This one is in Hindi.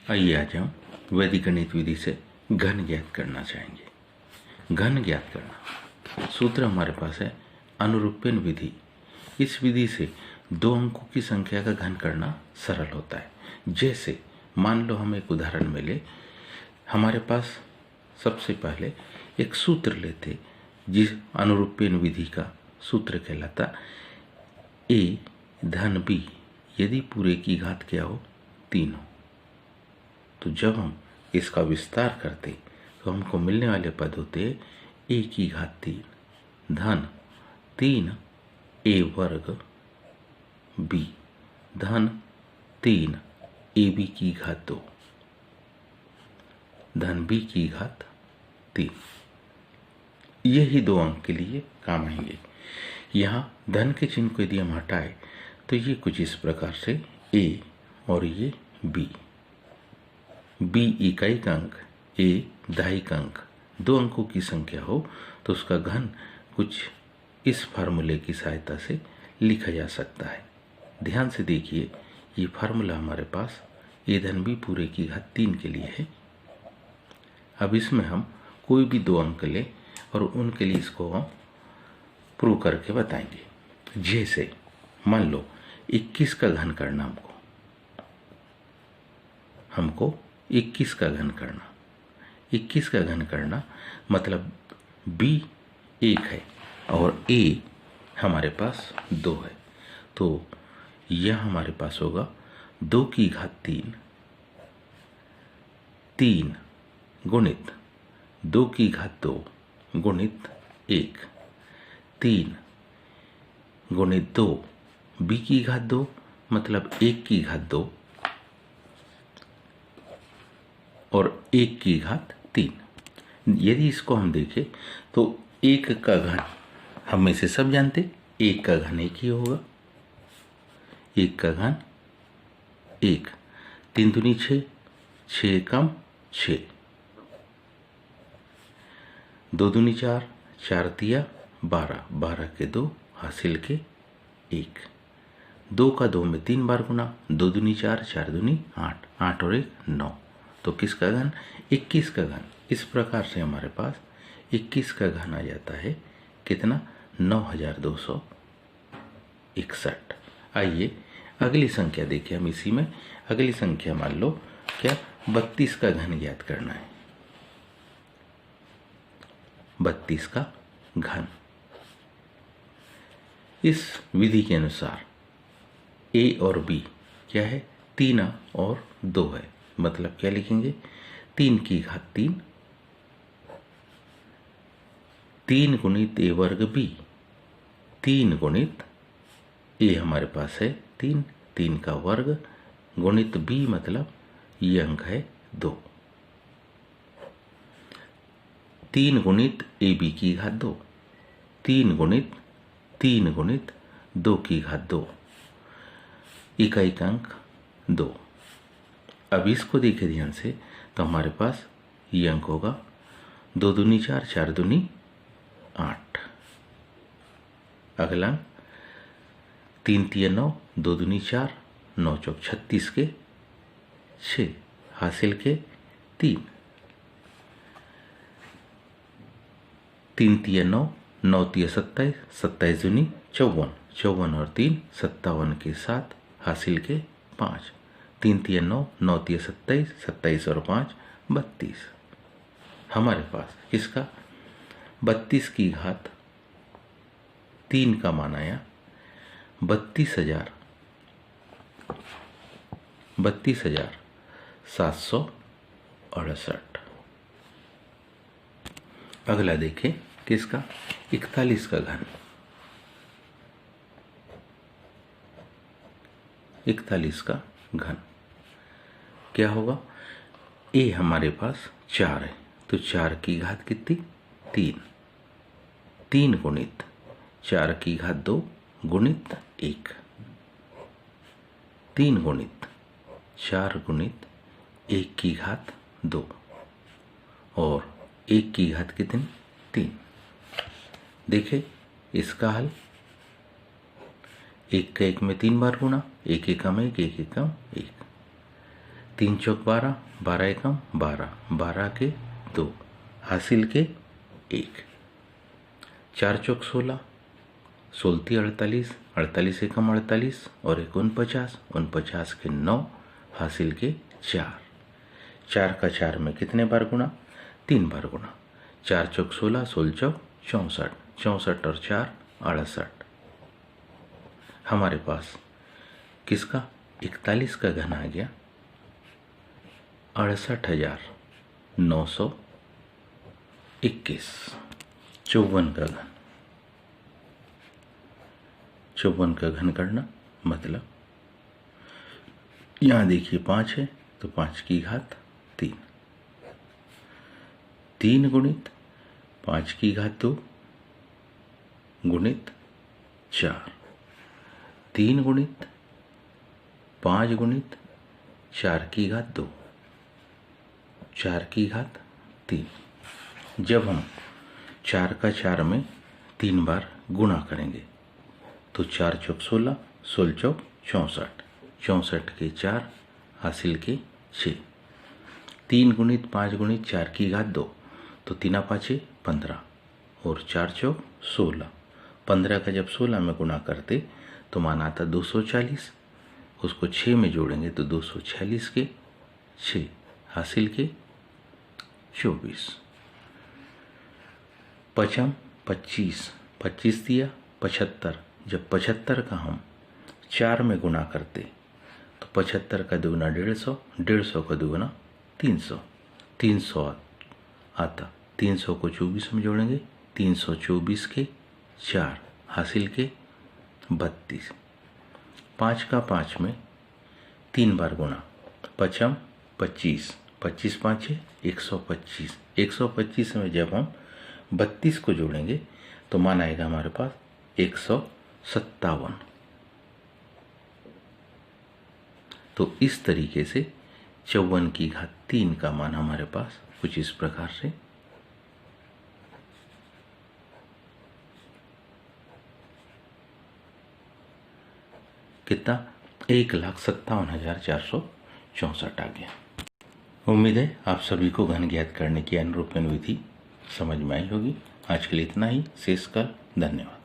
आइए आज हम वैदिक गणित विधि से घन ज्ञात करना चाहेंगे। घन ज्ञात करना सूत्र हमारे पास है अनुरूपण विधि। इस विधि से दो अंकों की संख्या का घन करना सरल होता है। जैसे मान लो हम एक उदाहरण में ले, हमारे पास सबसे पहले एक सूत्र लेते जिस अनुरूपण विधि का सूत्र कहलाता a धन b यदि पूरे की घात क्या हो 3 हो। तो जब हम इसका विस्तार करते तो हमको मिलने वाले पद होते a की घात 3 धन 3 a वर्ग b धन 3 ab की घात 2 धन b की घात 3। यही दो अंक के लिए काम आएंगे। यहाँ धन के चिन्ह को यदि हम हटाए तो ये कुछ इस प्रकार से a और ये b इकाई का अंक a दहाई का अंक, दो अंकों की संख्या हो तो उसका घन कुछ इस फार्मूले की सहायता से लिखा जा सकता है। ध्यान से देखिए, ये फार्मूला हमारे पास a धन b पूरे की घात 3 के लिए है। अब इसमें हम कोई भी दो अंक लें और उनके लिए इसको हम प्रूव करके बताएंगे। जैसे मान लो 21 का घन करना, हमको 21 का घन करना, 21 का घन करना मतलब b 1 है और a हमारे पास 2 है। तो यह हमारे पास होगा 2 की घात 3 गुणित 2 की घात 2 गुणित 1 3 गुणित 2 b की घात 2 मतलब 1 की घात 2 और 1 की घात 3। यदि इसको हम देखें तो 1 का घन हम में से सब जानते, 1 का घन 1 ही होगा। 1 का घन 1, 3 दूनी 6, 6 कम 6, 2 दूनी 4, 4 तिया 12, 12 के 2 हासिल के 1, 2 का 2 में 3 बार गुना, 2 दूनी 4, 4 दूनी 8, 8 और 1 9। तो किसका घन 21 का घन। इस प्रकार से हमारे पास 21 का घन आ जाता है कितना 9261। आइए अगली संख्या देखिए। हम इसी में अगली संख्या मान लो क्या 32 का घन ज्ञात करना है। 32 का घन इस विधि के अनुसार a और b क्या है 3 और 2 है। मतलब क्या लिखेंगे 3 की घात 3, 3 गुणित a वर्ग b, 3 गुणित a हमारे पास है 3, 3 का वर्ग गुणित b मतलब ये अंक है 2, 3 गुणित ab की घात 2, 3 गुणित 2 की घात 2 इकाई का अंक 2। अब इसको देखें ध्यान से तो हमारे पास ये अंक होगा 2 दूनी 4, 4 दूनी 8। अगला 3 तिया 9, 2 दूनी 4, 9 चौक 36 के 6 हासिल के 3, 3 तिया 9, 9 तिया 27, 27 दूनी 54, 54 और 3 57 के 7 हासिल के 5, 3 तिया 9, 9 तिया 27, 27 और 5 32। हमारे पास किसका 32 की घात 3 का मान आया 32,768। अगला देखें किसका 41 का घन। 41 का घन क्या होगा a हमारे पास 4 है तो 4 की घात कितनी 3, 3 गुणित 4 की घात 2 गुणित 1, 3 गुणित 4 गुणित 1 की घात 2 और 1 की घात कितनी 3। देखें इसका हल 1 का 1 में 3 बार गुणा, 1 एकम 1, 1 एकम 1, 3 चौक 12, 12 एकम 12, 12 के 2, हासिल के 1। 4 चौक 16, 16 48, 48 एकम 48 और 49, 49 के 9, हासिल के 4। 4 का 4 में कितने बार गुणा? 3 बार गुणा। 4 चौक 16, 16 चौक 64, 64 और 4 68। हमारे पास किसका? 41 का घन आ गया 68,921। 54 का घन, 54 का घन करना मतलब यहां देखिए 5 है तो 5 की घात 3, 3 गुणित 5 की घात 2 गुणित 4, 3 गुणित 5 गुणित 4 की घात 2, 4 की घात 3। जब हम 4 का 4 में 3 बार गुणा करेंगे तो 4 चौक 16, 16 चौक 64, 64 के 4, हासिल के 6। 3 गुणित 5 गुणित 4 की घात 2 तो 3 5 15 और 4 चौक 16। 15 का जब 16 में गुणा करते तो मान आता 240, उसको 6 में जोड़ेंगे तो 246 के 6, हासिल के 24। 5 25, 25 दिया 75। जब 75 का हम 4 में गुणा करते तो 75 का दुगुना 150, 150 का दुगुना 300, 300 आता। 300 को 24 में जोड़ेंगे 324 के 4, हासिल के 32। 5 का 5 में 3 बार गुणा। 5 25, 25 5 125, 125 में जब हम 32 को जोड़ेंगे तो मान आएगा हमारे पास 157। तो इस तरीके से 54 की घात 3 का मान हमारे पास कुछ इस प्रकार से कितना? 1,57,464 आ गया। उम्मीद है आप सभी को घन ज्ञात करने की अनुरूपण विधि समझ में आई होगी। आज के लिए इतना ही। शेष कल। धन्यवाद।